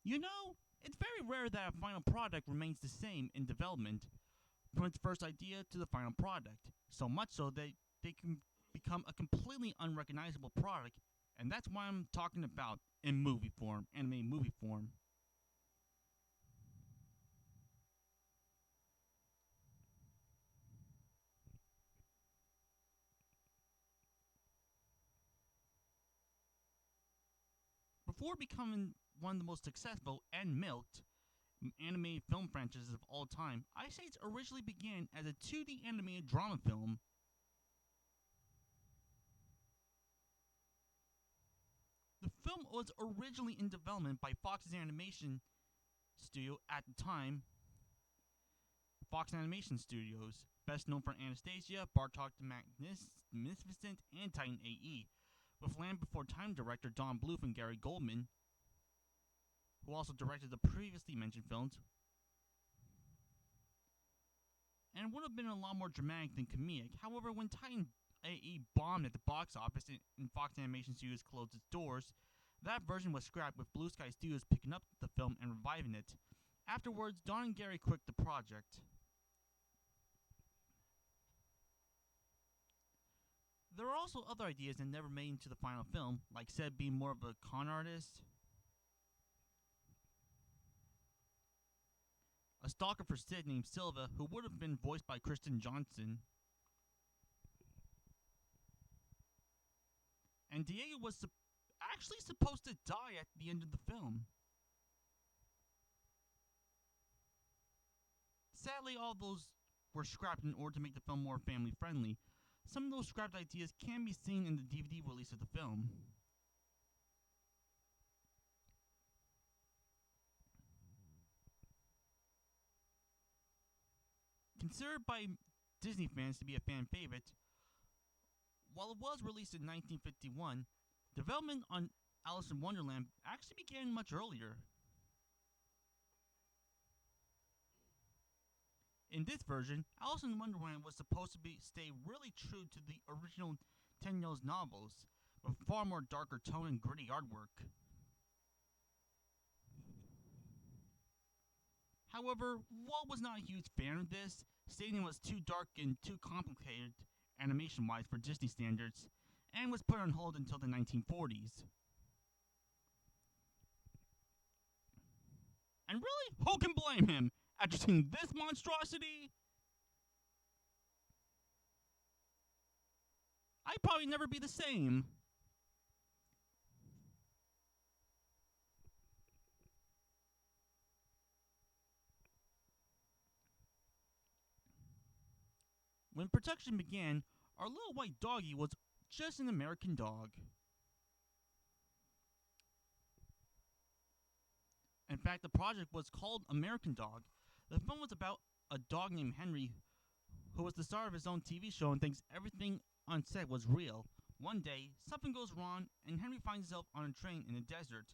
You know, it's very rare that a final product remains the same in development, from its first idea to the final product, so much so that they can become a completely unrecognizable product, and that's why I'm talking about in movie form, anime movie form. Before becoming one of the most successful and milked animated film franchises of all time, Ice Age originally began as a 2D animated drama film. The film was originally in development by Fox's animation studio at the time, Fox Animation Studios, best known for Anastasia, Bartok the Magnificent, and Titan AE, with Land Before Time director Don Bluth and Gary Goldman, who also directed the previously mentioned films, and would have been a lot more dramatic than comedic. However, when Titan AE bombed at the box office and Fox Animation Studios closed its doors, that version was scrapped with Blue Sky Studios picking up the film and reviving it. Afterwards, Don and Gary quit the project. There are also other ideas that never made into the final film, like Seb being more of a con artist, a stalker for Sid named Silva, who would have been voiced by Kristen Johnson, and Diego was actually supposed to die at the end of the film. Sadly, all those were scrapped in order to make the film more family friendly. Some of those scrapped ideas can be seen in the DVD release of the film. Considered by Disney fans to be a fan favorite, while it was released in 1951, development on Alice in Wonderland actually began much earlier. In this version, Alice in Wonderland was supposed to stay really true to the original 10 Years novels, with far more darker tone and gritty artwork. However, Walt was not a huge fan of this, stating it was too dark and too complicated animation-wise for Disney standards, and was put on hold until the 1940s. And really, who can blame him? After seeing this monstrosity, I'd probably never be the same. When production began, our little white doggy was just an American dog. In fact, the project was called American Dog. The film was about a dog named Henry who was the star of his own TV show and thinks everything on set was real. One day, something goes wrong and Henry finds himself on a train in the desert.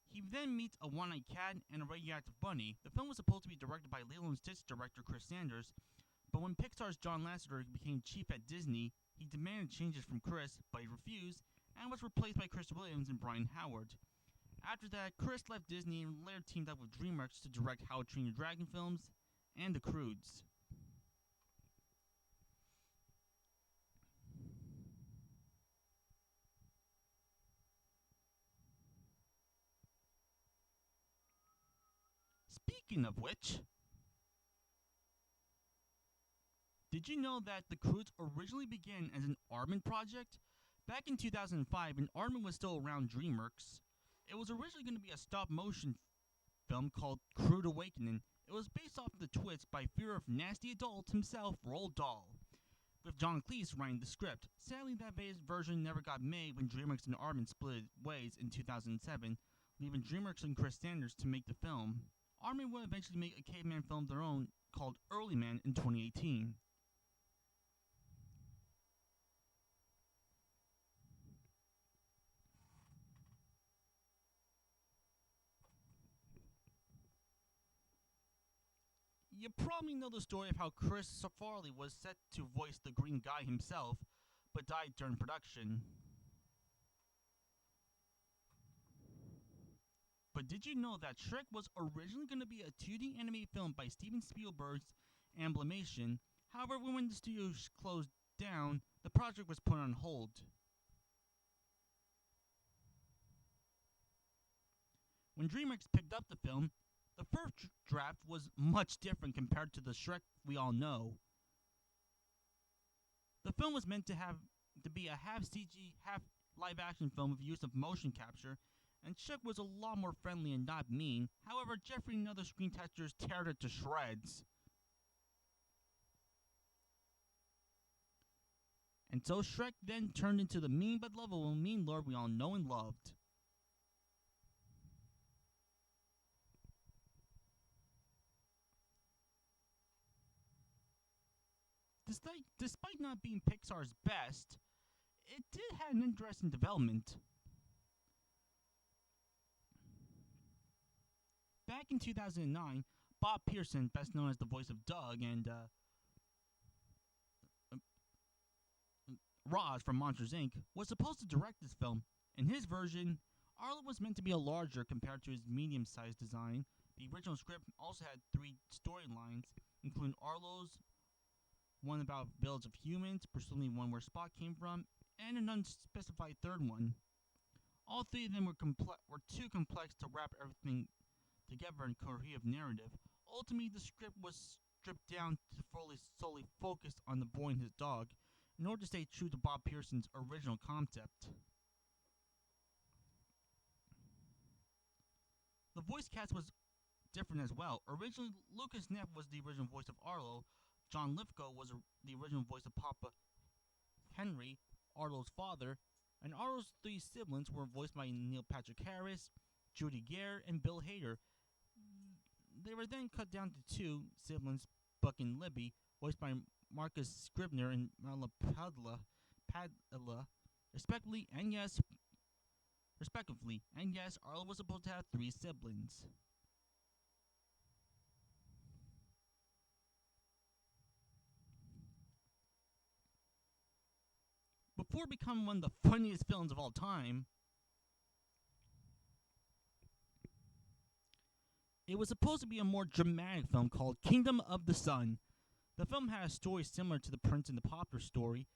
He then meets a one-eyed cat and a radioactive bunny. The film was supposed to be directed by Lilo and Stitch director Chris Sanders, but when Pixar's John Lasseter became chief at Disney, he demanded changes from Chris, but he refused, and was replaced by Chris Williams and Brian Howard. After that, Chris left Disney and later teamed up with DreamWorks to direct How to Train Your Dragon films and The Croods. Speaking of which, did you know that The Croods originally began as an Aardman project? Back in 2005, when Aardman was still around DreamWorks, it was originally going to be a stop-motion film called Crude Awakening. It was based off the twist by Fear of Nasty Adults himself, Roald Dahl, with John Cleese writing the script. Sadly, that version never got made when DreamWorks and Aardman split ways in 2007, leaving DreamWorks and Chris Sanders to make the film. Aardman would eventually make a caveman film of their own called Early Man in 2018. You probably know the story of how Chris Farley was set to voice the Green Guy himself, but died during production. But did you know that Shrek was originally going to be a 2D animated film by Steven Spielberg's Amblimation? However, when the studio closed down, the project was put on hold. When DreamWorks picked up the film, the first draft was much different compared to the Shrek we all know. The film was meant to be a half CG, half live action film with use of motion capture, and Shrek was a lot more friendly and not mean. However, Jeffrey and other screen testers teared it to shreds. And so Shrek then turned into the mean but lovable mean lord we all know and loved. Despite not being Pixar's best, it did have an interesting development. Back in 2009, Bob Pearson, best known as the voice of Doug and Roz from Monsters Inc., was supposed to direct this film. In his version, Arlo was meant to be a larger compared to his medium-sized design. The original script also had 3 storylines, including Arlo's, one about Village of Humans, presumably one where Spot came from, and an unspecified third one. All 3 of them were too complex to wrap everything together in a cohesive narrative. Ultimately, the script was stripped down to solely focus on the boy and his dog, in order to stay true to Bob Pearson's original concept. The voice cast was different as well. Originally, Lucas Neff was the original voice of Arlo. John Lithgow was the original voice of Papa Henry, Arlo's father, and Arlo's 3 siblings were voiced by Neil Patrick Harris, Judy Gare, and Bill Hader. They were then cut down to 2 siblings, Buck and Libby, voiced by Marcus Scribner and Mala Padilla, respectively, and yes, Arlo was supposed to have 3 siblings. Before becoming one of the funniest films of all time, it was supposed to be a more dramatic film called Kingdom of the Sun. The film had a story similar to The Prince and the Pauper story.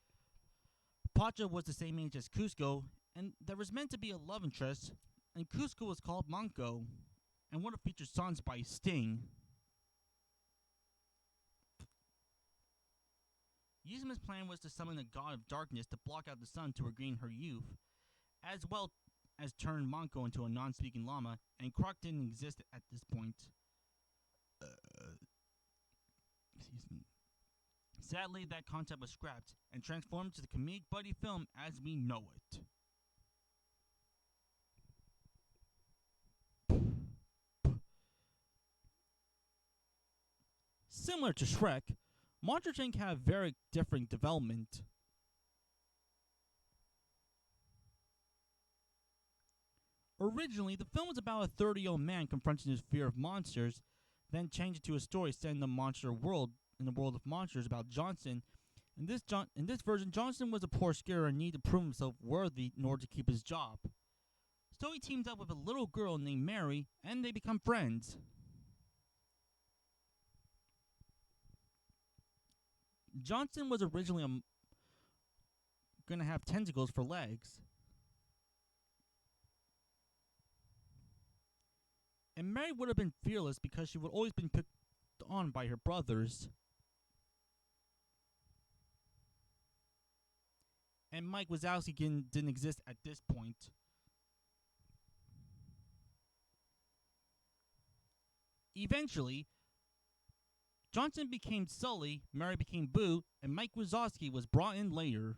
Pacha was the same age as Cusco, and there was meant to be a love interest, and Cusco was called Manco, and would have featured songs by Sting. Yuzuma's plan was to summon the god of darkness to block out the sun to regain her youth, as well as turn Manco into a non-speaking llama, and Croc didn't exist at this point. Excuse me. Sadly, that concept was scrapped and transformed to the comedic buddy film as we know it. Similar to Shrek, Monsters Inc. had a very different development. Originally, the film was about a 30-year-old man confronting his fear of monsters, then changed it to a story set in the monster world, in the world of monsters, about Johnson. In this version, Johnson was a poor scarer and needed to prove himself worthy in order to keep his job. So he teams up with a little girl named Mary, and they become friends. Johnson was originally going to have tentacles for legs. And Mary would have been fearless because she would always been picked on by her brothers. And Mike Wazowski didn't exist at this point. Eventually, Johnson became Sully, Mary became Boo, and Mike Wazowski was brought in later.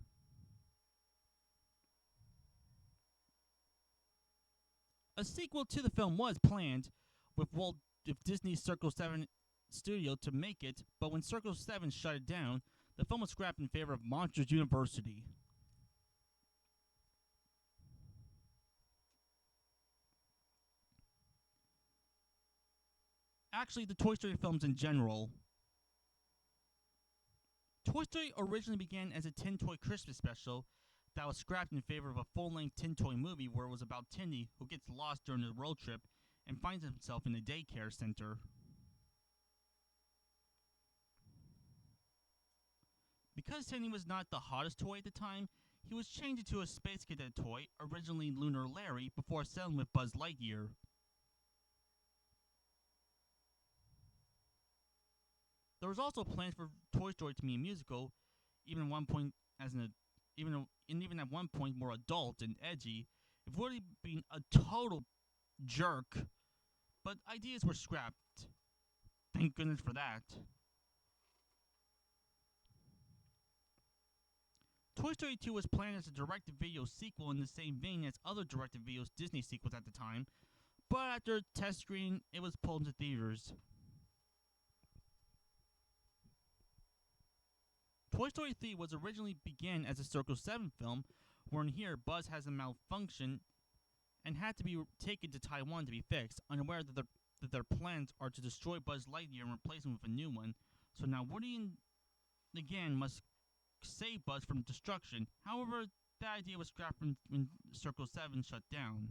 A sequel to the film was planned with Disney's Circle 7 studio to make it, but when Circle 7 shut it down, the film was scrapped in favor of Monsters University. Actually, the Toy Story films in general. Toy Story originally began as a Tin Toy Christmas special that was scrapped in favor of a full-length Tin Toy movie where it was about Tindy, who gets lost during a road trip and finds himself in a daycare center. Because Tinny was not the hottest toy at the time, he was changed into a Space Cadet toy, originally Lunar Larry, before settling with Buzz Lightyear. There was also plans for Toy Story to be a musical, even at one point even at one point more adult and edgy, it would have been a total jerk. But ideas were scrapped. Thank goodness for that. Toy Story 2 was planned as a direct-to-video sequel in the same vein as other direct-to-video Disney sequels at the time, but after test screening, it was pulled into theaters. Toy Story 3 was originally began as a Circle 7 film, wherein here Buzz has a malfunction and had to be taken to Taiwan to be fixed, unaware that their plans are to destroy Buzz Lightyear and replace him with a new one. So now Woody again must save Buzz from destruction. However, that idea was scrapped when Circle 7 shut down.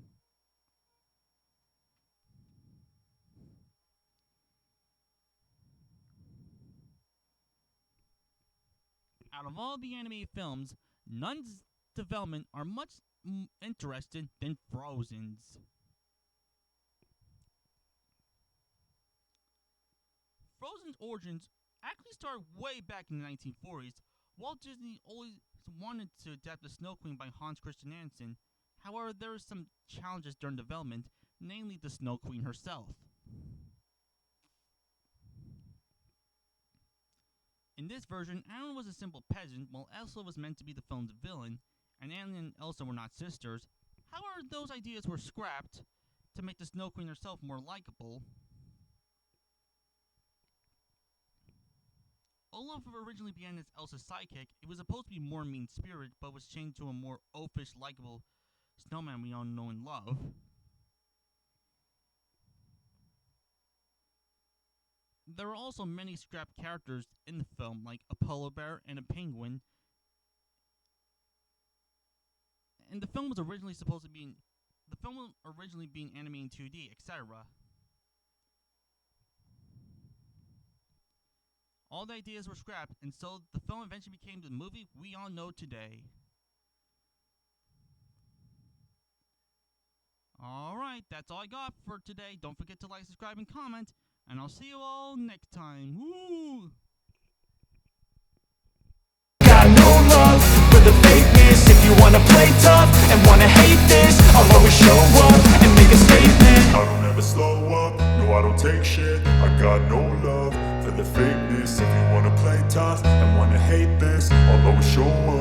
Out of all the animated films, none's development are much interested than Frozen's. Frozen's origins actually start way back in the 1940s. Walt Disney always wanted to adapt The Snow Queen by Hans Christian Andersen. However, there were some challenges during development, namely the Snow Queen herself. In this version, Anna was a simple peasant, while Elsa was meant to be the film's villain, and Anna and Elsa were not sisters. However, those ideas were scrapped to make the Snow Queen herself more likable. Olaf originally began as Elsa's sidekick. It was supposed to be more mean-spirited, but was changed to a more oafish, likable snowman we all know and love. There are also many scrapped characters in the film, like a polar bear and a penguin. And the film was originally being animated in 2D, etc. All the ideas were scrapped, and so the film eventually became the movie we all know today. Alright, that's all I got for today. Don't forget to like, subscribe, and comment, and I'll see you all next time. Woo! Got no love for the fakeness. If you wanna play tough and wanna hate this, I'll always show up and make a statement. I don't ever slow up, no I don't take shit. I got no love for the fakeness. If you wanna play tough and wanna hate this, I'll always show up.